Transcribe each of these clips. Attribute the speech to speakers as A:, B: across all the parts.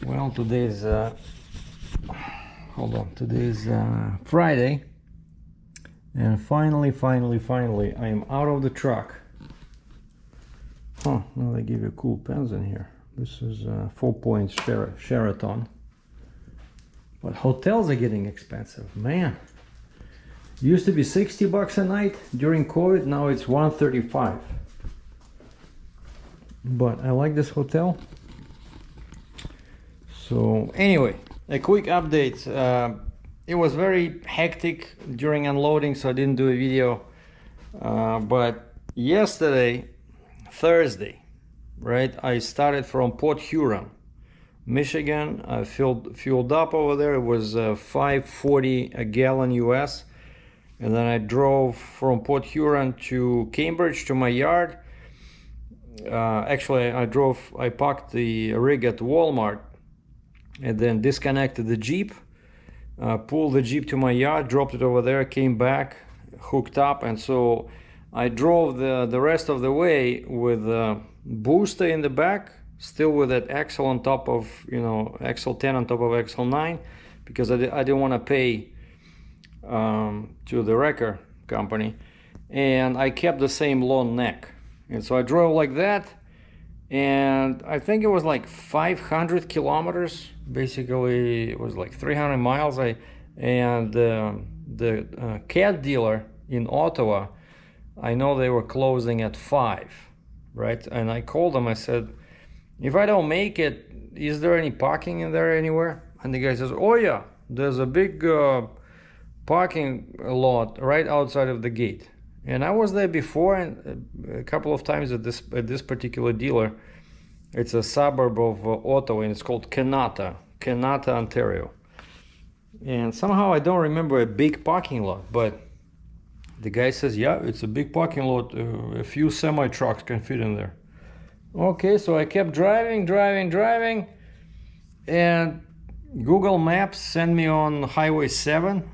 A: Well, today's today's Friday, and finally I am out of the truck. Now they give you cool pens in here. This is 4 points Sheraton, but hotels are getting expensive, man. Used to be 60 bucks a night during COVID, now it's 135. But I like this hotel. So anyway, a quick update. It was very hectic during unloading, so I didn't do a video. But yesterday, Thursday, right, I started from Port Huron, Michigan. I fueled up over there. It was $5.40 a gallon US. And then I drove from Port Huron to Cambridge to my yard. Actually, I parked the rig at Walmart and then disconnected the Jeep, pulled the Jeep to my yard, dropped it over there, came back, hooked up, and so I drove the rest of the way with a booster in the back, still with that axle on top of, axle 10 on top of axle 9, because I didn't want to pay to the wrecker company, and I kept the same long neck. And so I drove like that, and I think it was like 500 kilometers. Basically, it was like 300 miles. The cat dealer in Ottawa, I know they were closing at 5, right? And I called them. I said, if I don't make it, is there any parking in there anywhere? And the guy says, oh yeah, there's a big parking lot right outside of the gate. And I was there before, and a couple of times at this particular dealer. It's a suburb of Ottawa, and it's called Kanata, Ontario. And somehow I don't remember a big parking lot, but the guy says, yeah, it's a big parking lot. A few semi trucks can fit in there. Okay, so I kept driving, and Google Maps sent me on Highway 7,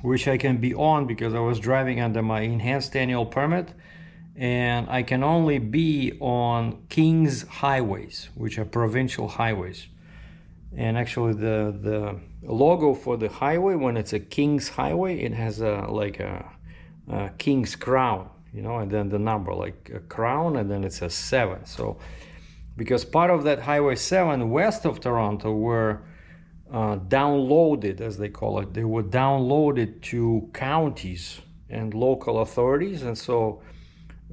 A: which I can be on because I was driving under my enhanced annual permit, and I can only be on King's highways, which are provincial highways. And actually the logo for the highway, when it's a King's highway, it has a King's crown, and then the number, like a crown, and then it says 7. So because part of that Highway 7 west of Toronto were downloaded, as they call it. They were downloaded to counties and local authorities, and so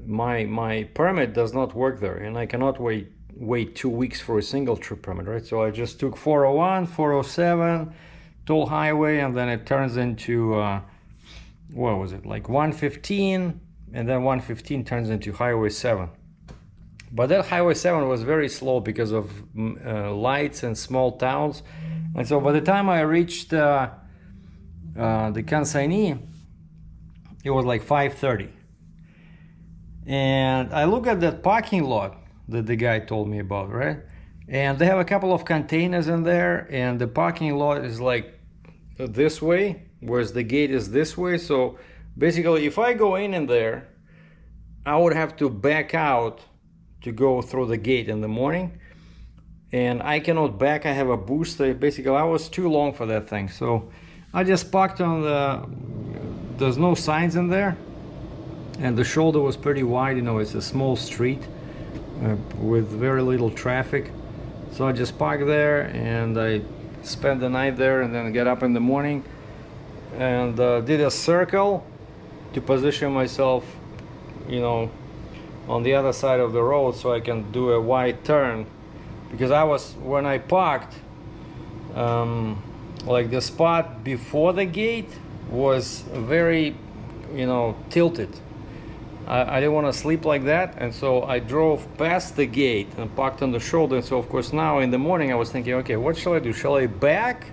A: my permit does not work there, and I cannot wait 2 weeks for a single trip permit, right? So I just took 401, 407, toll highway, and then it turns into what was it, like 115, and then 115 turns into Highway 7. But that Highway 7 was very slow because of lights and small towns. And so by the time I reached the consignee, it was like 5:30. And I look at that parking lot that the guy told me about, right? And they have a couple of containers in there, and the parking lot is like this way, whereas the gate is this way. So basically, if I go in there, I would have to back out to go through the gate in the morning. And I cannot back, I have a booster. Basically, I was too long for that thing. So I just parked on there's no signs in there. And the shoulder was pretty wide, it's a small street with very little traffic. So I just parked there, and I spent the night there, and then get up in the morning and did a circle to position myself, on the other side of the road so I can do a wide turn. Because when I parked, like the spot before the gate was very, tilted. I didn't want to sleep like that, and so I drove past the gate and parked on the shoulder. And so of course now in the morning I was thinking, okay, what shall I do? Shall I back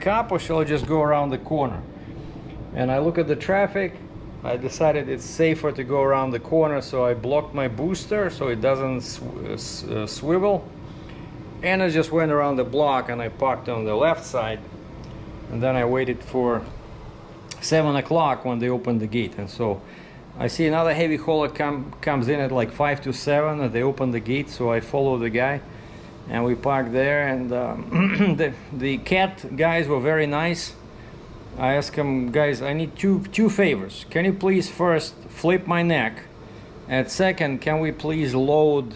A: up, or shall I just go around the corner? And I look at the traffic. I decided it's safer to go around the corner, so I blocked my booster so it doesn't swivel, and I just went around the block, and I parked on the left side, and then I waited for 7 o'clock when they opened the gate. And so I see another heavy hauler comes in at like 5 to 7, and they open the gate, so I follow the guy, and we parked there, and the cat guys were very nice. I asked them, guys, I need two favors. Can you please first flip my neck, and second, can we please load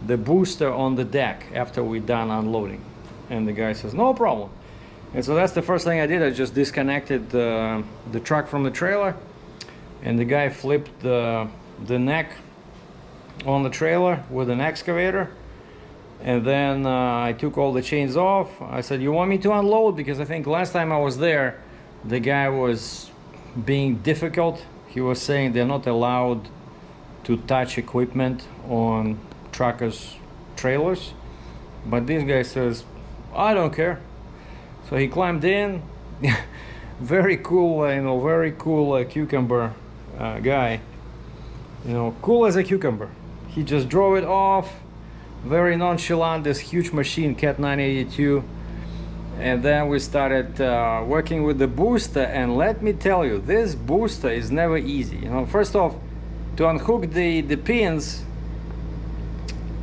A: the booster on the deck after we're done unloading? And the guy says, no problem. And so that's the first thing I did. I just disconnected the truck from the trailer, and the guy flipped the neck on the trailer with an excavator. And then I took all the chains off. I said, you want me to unload? Because I think last time I was there, the guy was being difficult. He was saying they're not allowed to touch equipment on truckers' trailers. But this guy says, I don't care. So he climbed in. Very cool, very cool cucumber guy. Cool as a cucumber. He just drove it off. Very nonchalant, this huge machine, Cat 982. And then we started working with the booster, and let me tell you, this booster is never easy. First off, to unhook the pins,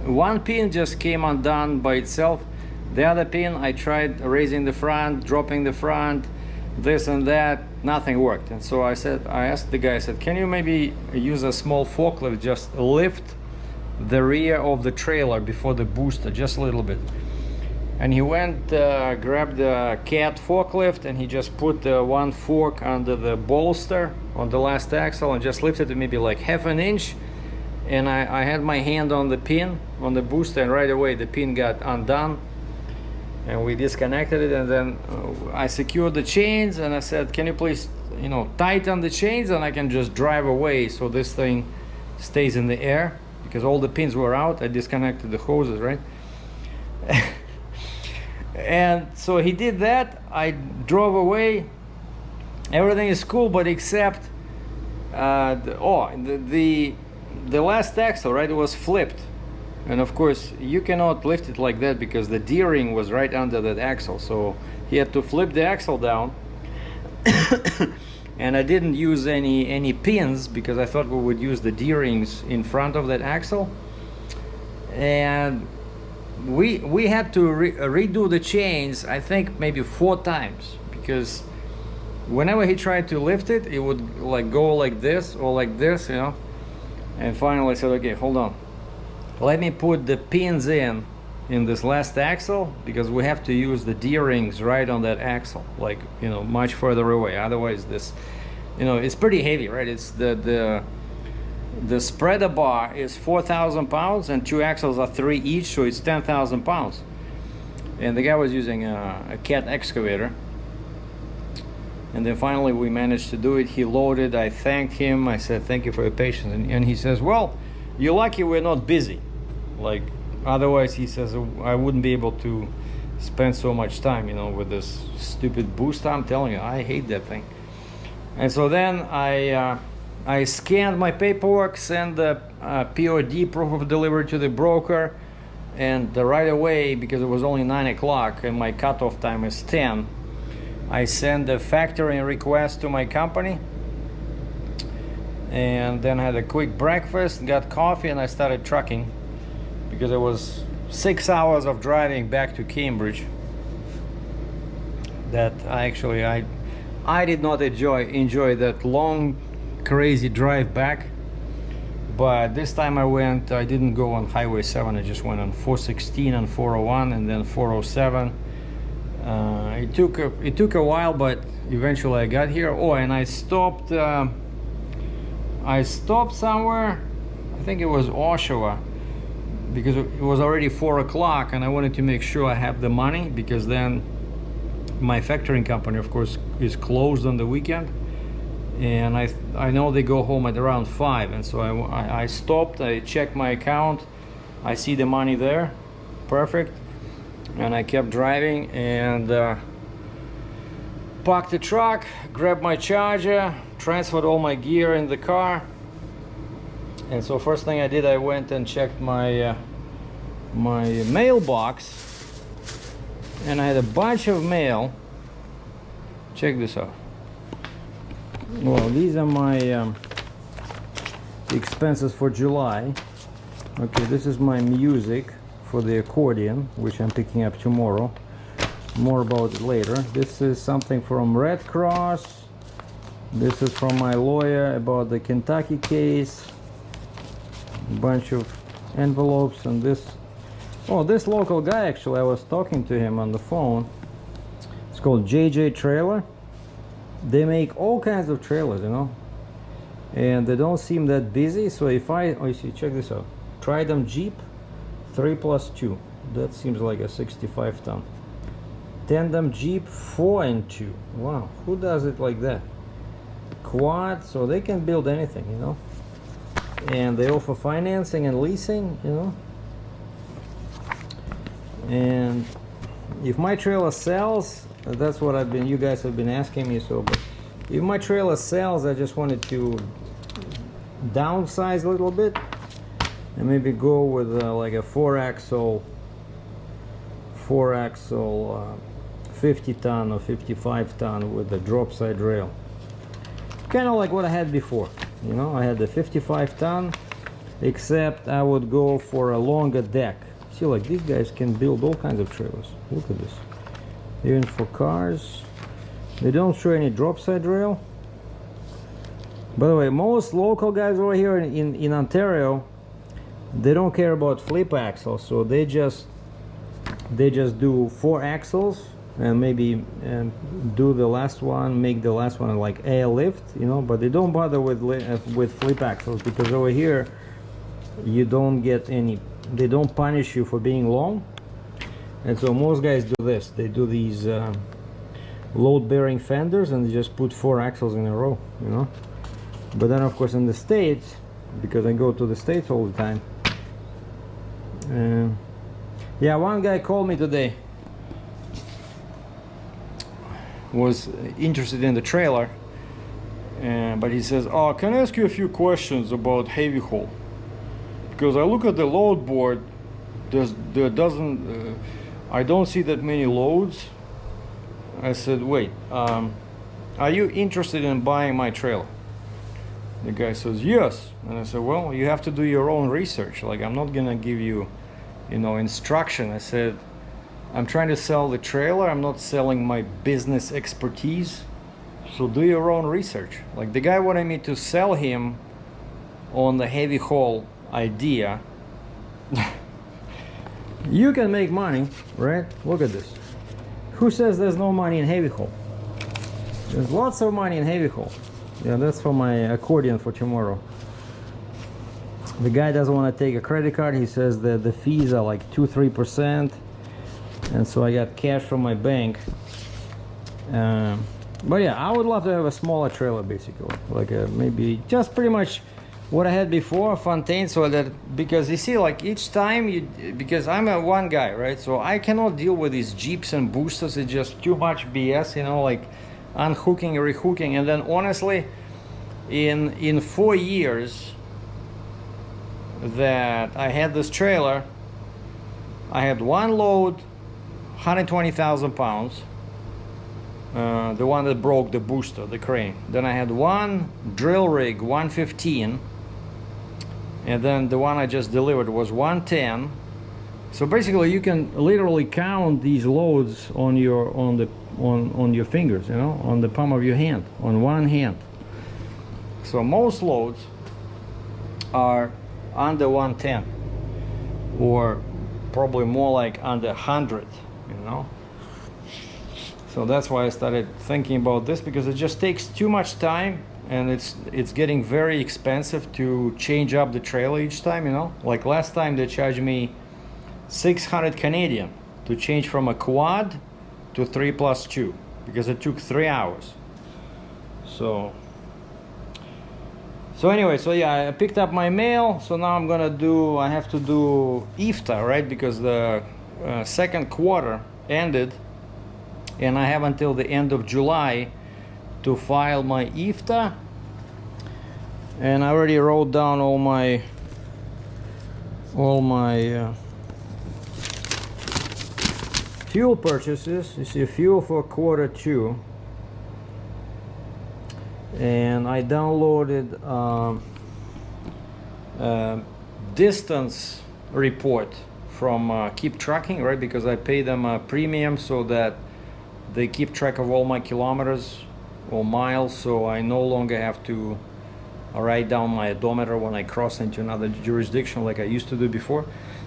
A: one pin just came undone by itself. The other pin, I tried raising the front, dropping the front, this and that, nothing worked. And so I asked the guy, I said, can you maybe use a small forklift, just lift the rear of the trailer before the booster just a little bit? And he went, grabbed the Cat forklift, and he just put one fork under the bolster on the last axle and just lifted it maybe like half an inch. And I had my hand on the pin on the booster, and right away the pin got undone, and we disconnected it. And then I secured the chains, and I said, can you please tighten the chains, and I can just drive away so this thing stays in the air, because all the pins were out. I disconnected the hoses, right? And so he did that. I drove away. Everything is cool, but except the last axle, right? It was flipped, and of course you cannot lift it like that because the D-ring was right under that axle. So he had to flip the axle down. And I didn't use any pins because I thought we would use the D-rings in front of that axle. And we had to redo the chains, I think maybe 4 times, because whenever he tried to lift it, it would like go like this or like this, And finally I said, okay, hold on, let me put the pins in this last axle, because we have to use the D-rings right on that axle, like much further away. Otherwise this, it's pretty heavy, right? It's the spreader bar is 4,000 pounds, and 2 axles are 3 each, so it's 10,000 pounds. And the guy was using a Cat excavator. And then finally we managed to do it. He loaded. I thanked him. I said, thank you for your patience. And he says, well, you're lucky we're not busy. Like, otherwise, he says, I wouldn't be able to spend so much time, with this stupid booster. I'm telling you, I hate that thing. And so then I scanned my paperwork, sent the POD, proof of delivery, to the broker, and right away, because it was only 9 o'clock and my cutoff time is 10, I sent the factoring request to my company, and then had a quick breakfast, got coffee, and I started trucking, because it was 6 hours of driving back to Cambridge that I did not enjoy that long crazy drive back. But this time I didn't go on Highway 7, I just went on 416 and 401 and then 407. It took a while, but eventually I got here. And I stopped somewhere, I think it was Oshawa, because it was already 4 o'clock and I wanted to make sure I have the money, because then my factoring company, of course, is closed on the weekend, and I know they go home at around 5, and so I stopped, I checked my account, I see the money there, perfect, and I kept driving and parked the truck, grabbed my charger, transferred all my gear in the car. And so first thing I did, I went and checked my mailbox, and I had a bunch of mail. Check this out. Well, these are my expenses for July. Okay, this is my music for the accordion, which I'm picking up tomorrow. More about it later. This is something from Red Cross. This is from my lawyer about the Kentucky case. A bunch of envelopes. And this, oh, this local guy, actually, I was talking to him on the phone. It's called JJ Trailer. They make all kinds of trailers, you know, and they don't seem that busy. So if I, oh, you see, check this out. Trident Jeep 3+2. That seems like a 65 ton. Tandem Jeep 4+2. Wow, who does it like that? Quad, so they can build anything, you know. And they offer financing and leasing, you know. And if my trailer sells, that's what I've been, you guys have been asking me. So, but if my trailer sells, I just wanted to downsize a little bit and maybe go with like a 4-axle 50 ton or 55 ton with a drop side rail, kind of like what I had before, you know. I had the 55 ton, except I would go for a longer deck. See, like these guys can build all kinds of trailers. Look at this. Even for cars. They don't show any drop side rail. By the way, most local guys over here in Ontario, they don't care about flip axles, so they just do 4 axles and maybe do the last one, make the last one like air lift, you know. But they don't bother with flip axles, because over here you don't get any, they don't punish you for being long. And so most guys do this. They do these load-bearing fenders, and they just put 4 axles in a row, you know. But then, of course, in the States, because I go to the States all the time, yeah, one guy called me today, was interested in the trailer, but he says, oh, can I ask you a few questions about heavy haul? Because I look at the load board, there doesn't, I don't see that many loads. I said, wait, are you interested in buying my trailer? The guy says, yes. And I said, well, you have to do your own research. Like, I'm not gonna give you, you know, instruction. I said, I'm trying to sell the trailer. I'm not selling my business expertise. So do your own research. Like, the guy wanted me to sell him on the heavy haul idea. You can make money, right? Look at this. Who says there's no money in heavy haul? There's lots of money in heavy haul. Yeah, that's for my accordion for tomorrow. The guy doesn't want to take a credit card. He says that the fees are like 2-3%, and so I got cash from my bank. But yeah, I would love to have a smaller trailer, basically, like maybe just pretty much what I had before, Fontaine, so that, because you see, like each time because I'm a one guy, right? So I cannot deal with these Jeeps and boosters. It's just too much BS, you know, like unhooking, rehooking. And then honestly, in 4 years that I had this trailer, I had one load, 120,000 pounds. The one that broke the booster, the crane. Then I had one drill rig, 115. And then the one I just delivered was 110. So basically you can literally count these loads on your fingers, you know, on the palm of your hand, on one hand. So most loads are under 110, or probably more like under 100, you know. So that's why I started thinking about this, because it just takes too much time, and it's getting very expensive to change up the trailer each time, you know. Like last time they charged me 600 Canadian to change from a quad to 3+2, because it took 3 hours. So anyway, so yeah, I picked up my mail. So now I have to do Ifta, right? Because the second quarter ended, and I have until the end of July to file my Ifta. And I already wrote down all my fuel purchases. You see, fuel for Q2, and I downloaded distance report from Keep Trucking, right? Because I pay them a premium so that they keep track of all my kilometers or miles, so I no longer have to write down my odometer when I cross into another jurisdiction like I used to do before.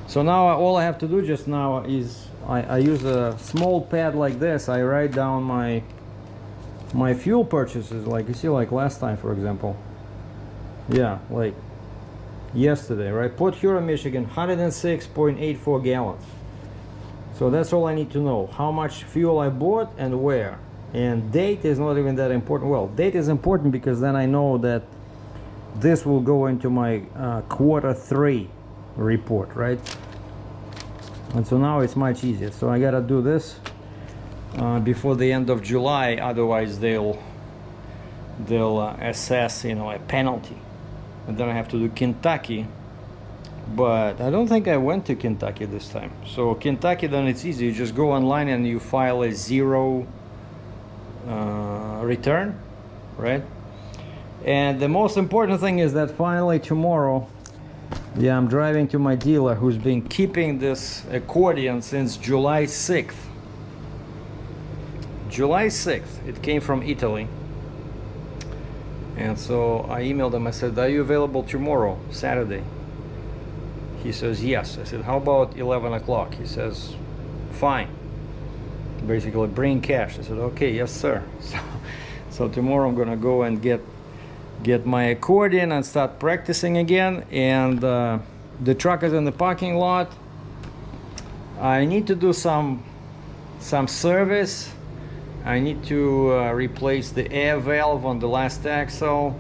A: So now all I have to do just now is I use a small pad like this. I write down my fuel purchases, like you see, like last time, for example. Yeah, like yesterday, right? Port Huron, Michigan, 106.84 gallons. So that's all I need to know, how much fuel I bought and where. And date is not even that important. Well, date is important because then I know that this will go into my Q3 report, right? And so now it's much easier. So I gotta do this before the end of July, otherwise they'll assess, you know, a penalty. And then I have to do Kentucky, but I don't think I went to Kentucky this time. So Kentucky, then it's easy. You just go online and you file a 0 return, right? And the most important thing is that finally tomorrow, yeah, I'm driving to my dealer who's been keeping this accordion since July 6th. July 6th, it came from Italy. And so I emailed him, I said, are you available tomorrow, Saturday? He says, yes. I said, how about 11 o'clock? He says, fine. Basically, bring cash. I said, okay, yes, sir. So tomorrow I'm gonna go and get my accordion and start practicing again. And the truck is in the parking lot. I need to do some service. I need to replace the air valve on the last axle,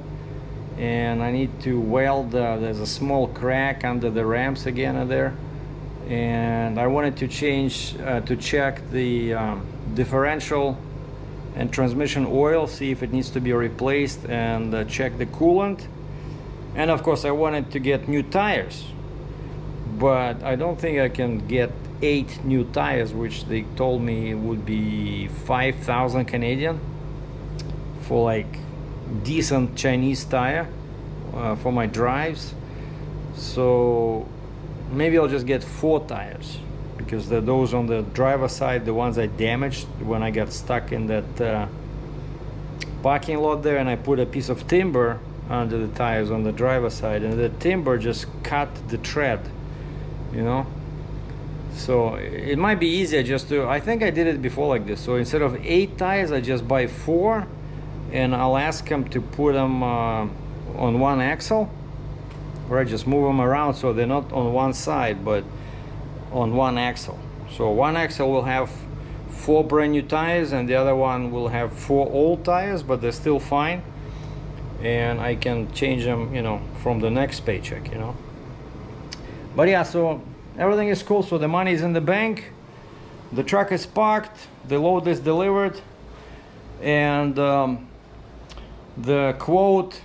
A: and I need to weld, there's a small crack under the ramps again there, and I wanted to change, to check the differential and transmission oil, see if it needs to be replaced, and check the coolant. And of course I wanted to get new tires, but I don't think I can get 8 new tires, which they told me would be 5,000 Canadian for like decent Chinese tire for my drives. So maybe I'll just get 4 tires, because they're those on the driver's side, the ones I damaged when I got stuck in that parking lot there, and I put a piece of timber under the tires on the driver's side, and the timber just cut the tread, you know. So it might be easier just to, I think I did it before like this. So instead of 8 tires, I just buy 4, and I'll ask them to put them on one axle, right? Just move them around so they're not on one side, but on one axle. So one axle will have 4 brand new tires, and the other one will have 4 old tires, but they're still fine. And I can change them, you know, from the next paycheck, you know. But yeah, so everything is cool. So the money is in the bank, the truck is parked, the load is delivered, and the quote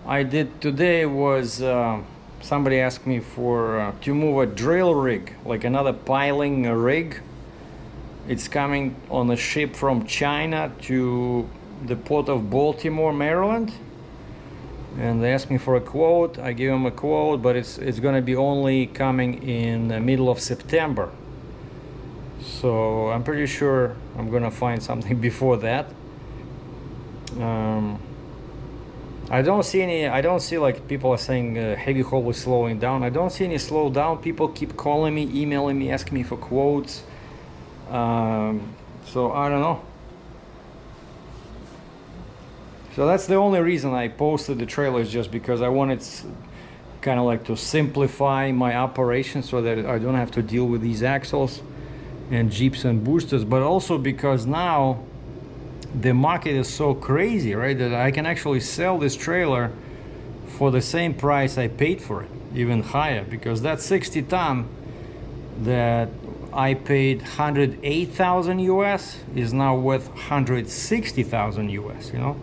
A: I did today was somebody asked me for to move a drill rig, like another piling rig. It's coming on a ship from China to the port of Baltimore, Maryland. And they asked me for a quote. I gave them a quote, but it's going to be only coming in the middle of September. So I'm pretty sure I'm going to find something before that. I don't see like people are saying heavy haul is slowing down. I don't see any slowdown. People keep calling me, emailing me, asking me for quotes. So I don't know. So that's the only reason I posted the trailer, is just because I wanted kind of like to simplify my operation so that I don't have to deal with these axles and Jeeps and boosters, but also because now the market is so crazy, right, that I can actually sell this trailer for the same price I paid for it, even higher, because that 60-ton that I paid 108,000 US is now worth 160,000 US, you know.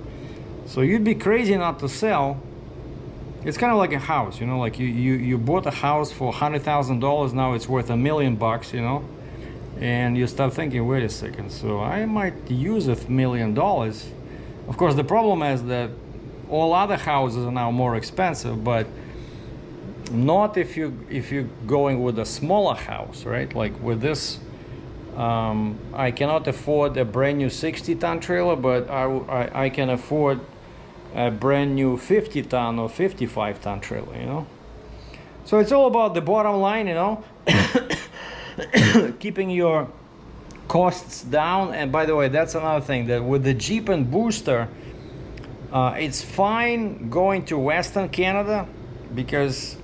A: So you'd be crazy not to sell. It's kind of like a house, you know, like you bought a house for $100,000, now it's worth $1 million, you know, and you start thinking, wait a second, so I might use $1 million. Of course, the problem is that all other houses are now more expensive, but Not if you're going with a smaller house, right? Like with this, I cannot afford a brand new 60-ton trailer, but I can afford a brand new 50-ton or 55-ton trailer, you know. So it's all about the bottom line, you know, keeping your costs down. And by the way, that's another thing, that with the Jeep and booster, it's fine going to Western Canada because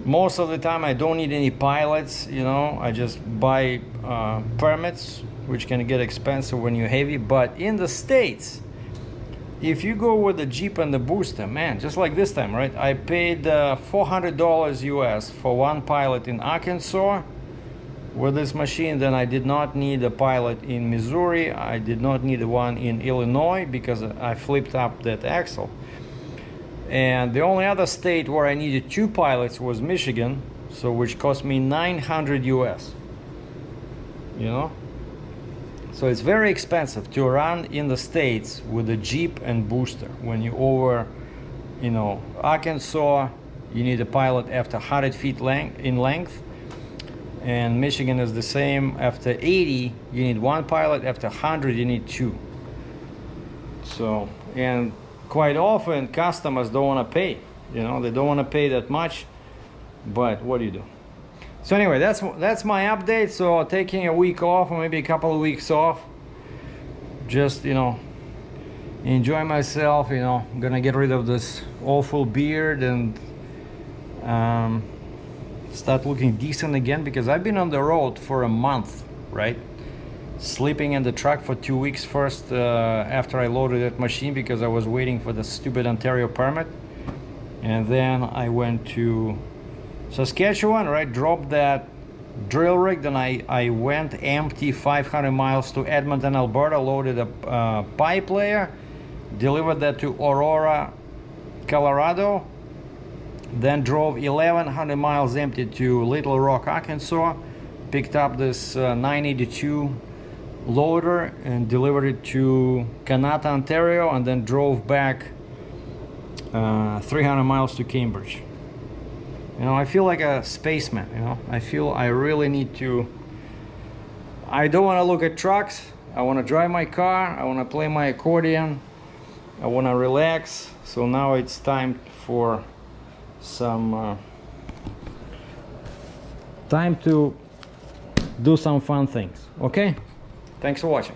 A: most of the time I don't need any pilots, you know. I just buy permits, which can get expensive when you're heavy. But in the States, if you go with the Jeep and the booster, man, just like this time, right? I paid $400 US for one pilot in Arkansas with this machine. Then I did not need a pilot in Missouri. I did not need one in Illinois because I flipped up that axle. And the only other state where I needed 2 pilots was Michigan, so which cost me $900 US. You know? So it's very expensive to run in the States with a Jeep and booster. When you're over, you know, Arkansas, you need a pilot after 100 feet in length. And Michigan is the same. After 80, you need 1 pilot. After 100, you need 2. So, and quite often customers don't want to pay, you know, they don't want to pay that much, but what do you do? So anyway, that's my update. So taking a week off, or maybe a couple of weeks off, just, you know, enjoy myself, you know. I'm gonna get rid of this awful beard and start looking decent again, because I've been on the road for a month, right? Sleeping in the truck for 2 weeks first after I loaded that machine, because I was waiting for the stupid Ontario permit. And then I went to Saskatchewan, right? Dropped that drill rig. Then I went empty 500 miles to Edmonton, Alberta, loaded a pipe layer, delivered that to Aurora, Colorado. Then drove 1,100 miles empty to Little Rock, Arkansas. Picked up this 982 loader and delivered it to Kanata, Ontario, and then drove back 300 miles to Cambridge. You know, I feel like a spaceman, you know. I feel I really need to, I don't want to look at trucks. I want to drive my car. I want to play my accordion. I want to relax. So now it's time for some time to do some fun things. Okay, thanks for watching.